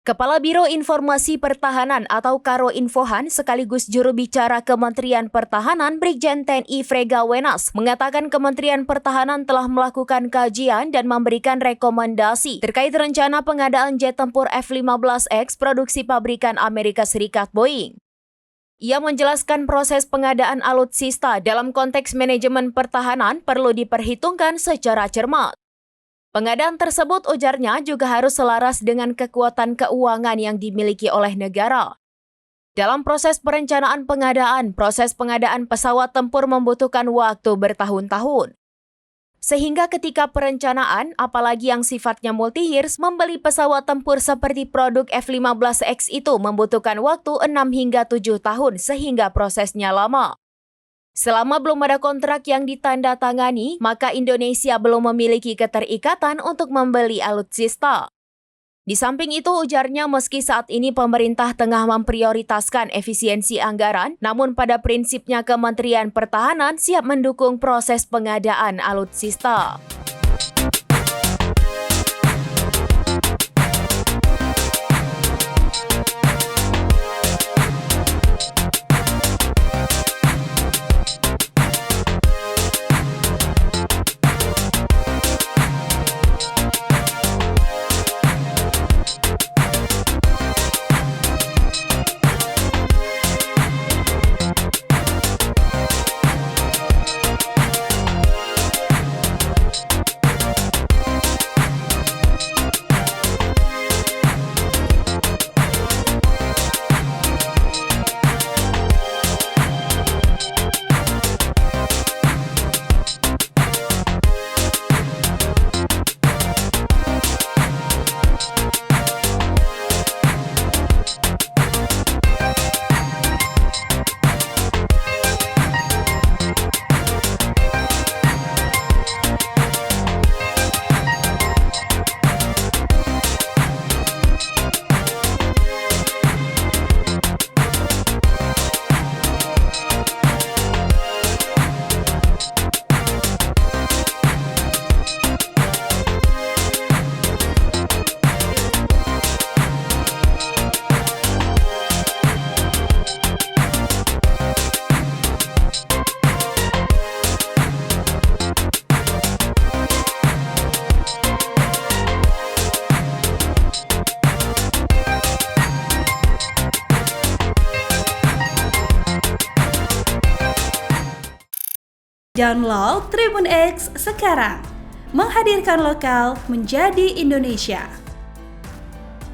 Kepala Biro Informasi Pertahanan atau Karo Infohan sekaligus juru bicara Kementerian Pertahanan Brigjen TNI Frega Wenas mengatakan Kementerian Pertahanan telah melakukan kajian dan memberikan rekomendasi terkait rencana pengadaan jet tempur F-15X produksi pabrikan Amerika Serikat Boeing. Ia menjelaskan proses pengadaan alutsista dalam konteks manajemen pertahanan perlu diperhitungkan secara cermat. Pengadaan tersebut, ujarnya, juga harus selaras dengan kekuatan keuangan yang dimiliki oleh negara. Dalam proses perencanaan pengadaan, proses pengadaan pesawat tempur membutuhkan waktu bertahun-tahun. Sehingga ketika perencanaan, apalagi yang sifatnya multi-years, membeli pesawat tempur seperti produk F-15X itu membutuhkan waktu 6 hingga 7 tahun sehingga prosesnya lama. Selama belum ada kontrak yang ditandatangani, maka Indonesia belum memiliki keterikatan untuk membeli alutsista. Di samping itu, ujarnya, meski saat ini pemerintah tengah memprioritaskan efisiensi anggaran, namun pada prinsipnya Kementerian Pertahanan siap mendukung proses pengadaan alutsista. Download Tribun X sekarang, menghadirkan lokal menjadi Indonesia.